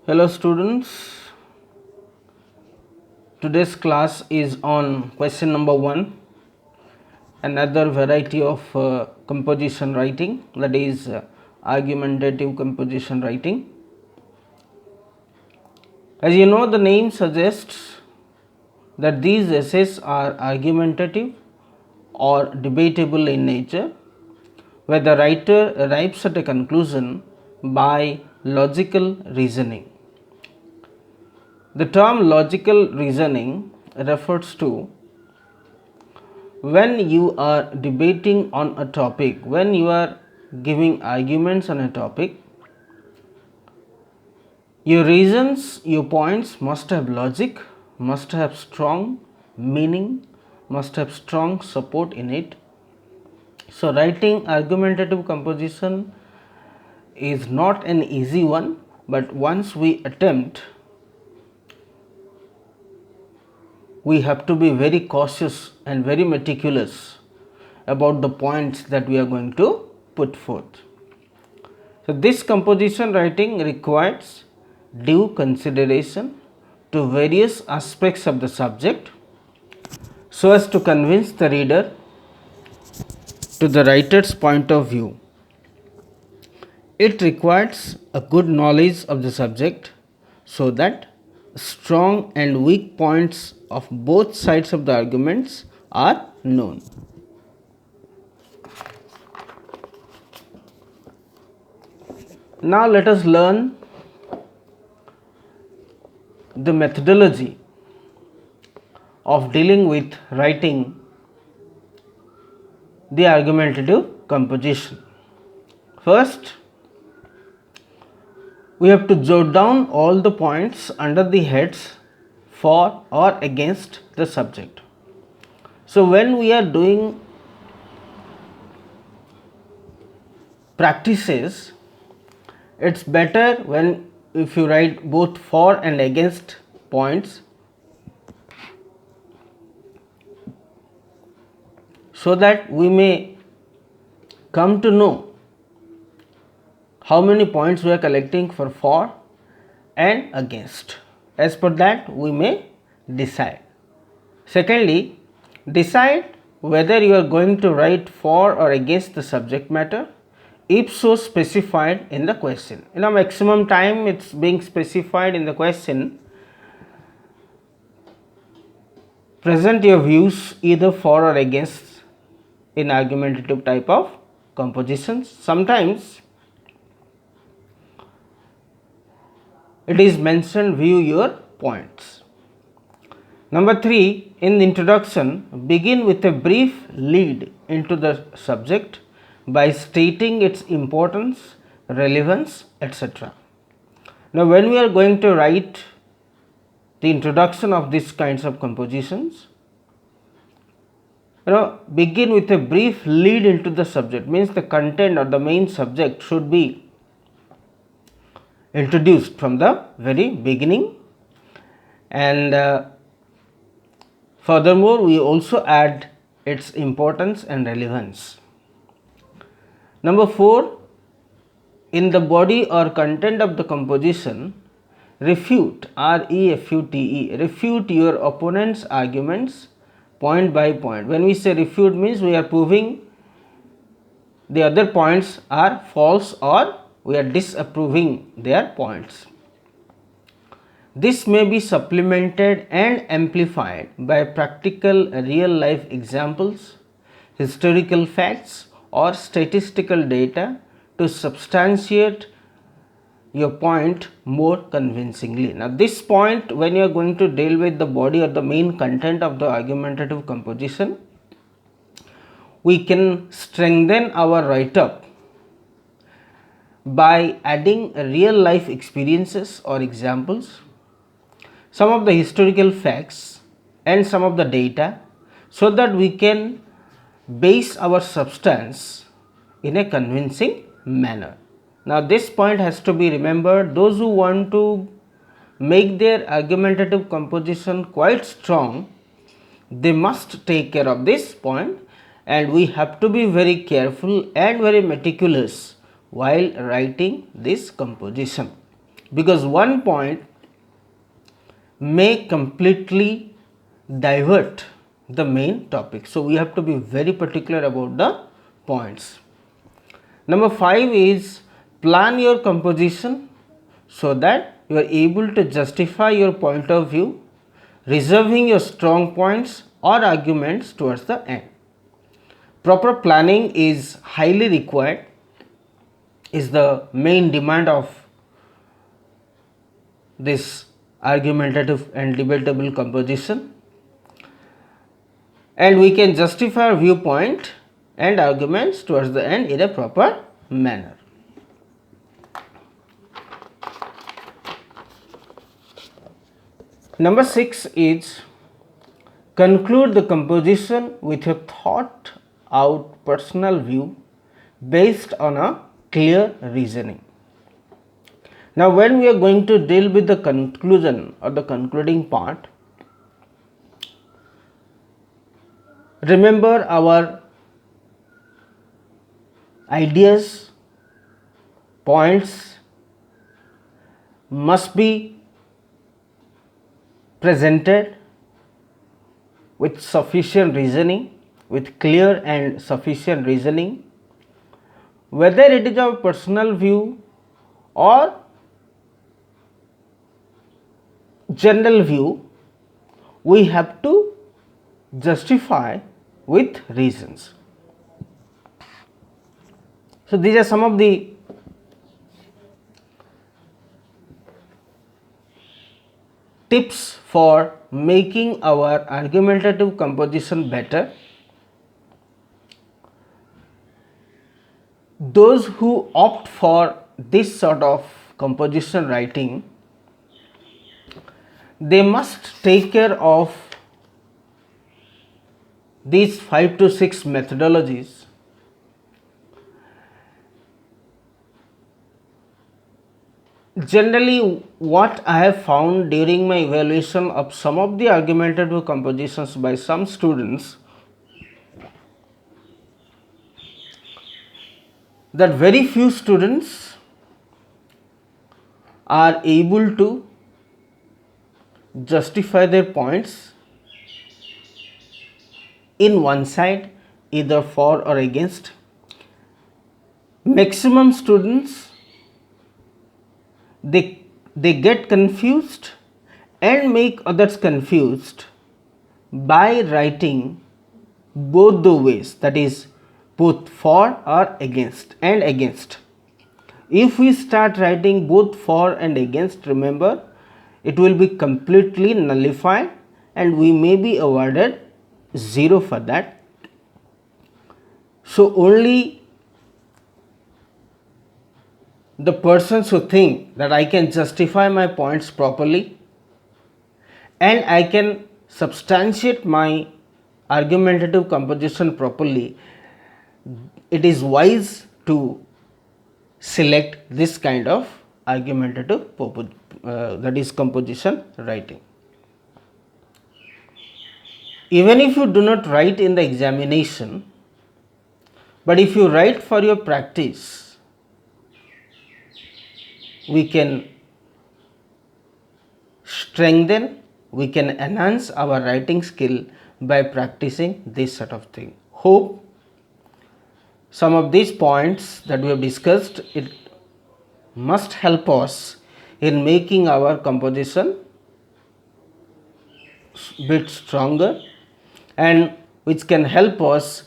Hello students, today's class is on question number 1, another variety of composition writing, that is argumentative composition writing. As you know, the name suggests that these essays are argumentative or debatable in nature, where the writer arrives at a conclusion by logical reasoning. The term logical reasoning refers to when you are debating on a topic, when you are giving arguments on a topic, your reasons, your points must have logic, must have strong meaning, must have strong support in it. So, writing argumentative composition is not an easy one, but once we attempt, we have to be very cautious and very meticulous about the points that we are going to put forth. So, this composition writing requires due consideration to various aspects of the subject so as to convince the reader to the writer's point of view. It requires a good knowledge of the subject so that strong and weak points of both sides of the arguments are known. Now let us learn the methodology of dealing with writing the argumentative composition. First, we have to jot down all the points under the heads for or against the subject. So, when we are doing practices, it's better when if you write both for and against points, so that we may come to know how many points we are collecting for and against. As per that, we may decide. Secondly, decide whether you are going to write for or against the subject matter, if so specified in the question. In a maximum time, it's being specified in the question. Present your views either for or against in argumentative type of compositions. Sometimes it is mentioned view your points. Number 3, in the introduction, begin with a brief lead into the subject by stating its importance, relevance, etc. Now, when we are going to write the introduction of these kinds of compositions, begin with a brief lead into the subject, means the content or the main subject should be introduced from the very beginning, and furthermore we also add its importance and relevance. Number 4, in the body or content of the composition, refute, refute, refute your opponent's arguments point by point. When we say refute, means we are proving the other points are false or we are disapproving their points. This may be supplemented and amplified by practical real life examples, historical facts or statistical data to substantiate your point more convincingly. Now, this point, when you are going to deal with the body or the main content of the argumentative composition, we can strengthen our write-up by adding real life experiences or examples, some of the historical facts and some of the data, so that we can base our substance in a convincing manner. Now, this point has to be remembered. Those who want to make their argumentative composition quite strong, they must take care of this point, and we have to be very careful and very meticulous while writing this composition. because one point may completely divert the main topic. So we have to be very particular about the points. Number 5 is plan your composition so that you are able to justify your point of view, reserving your strong points or arguments towards the end. Proper planning is highly required, is the main demand of this argumentative and debatable composition, and we can justify our viewpoint and arguments towards the end in a proper manner. Number 6 is conclude the composition with your thought out personal view based on a clear reasoning. Now, when we are going to deal with the conclusion or the concluding part, remember our ideas, points must be presented with sufficient reasoning, with clear and sufficient reasoning, whether it is our personal view or general view, we have to justify with reasons. So these are some of the tips for making our argumentative composition better. Those who opt for this sort of composition writing, they must take care of these 5 to 6 methodologies. Generally, what I have found during my evaluation of some of the argumentative compositions by some students, that very few students are able to justify their points in one side, either for or against. Maximum students, they get confused and make others confused by writing both the ways, that is both for or against and against. If we start writing both for and against, remember, it will be completely nullified and we may be awarded 0 for that. So only the persons who think that I can justify my points properly and I can substantiate my argumentative composition properly, it is wise to select this kind of argumentative that is composition writing. Even if you do not write in the examination, but if you write for your practice, we can strengthen, we can enhance our writing skill by practicing this sort of thing. Hope some of these points that we have discussed, it must help us in making our composition bit stronger, and which can help us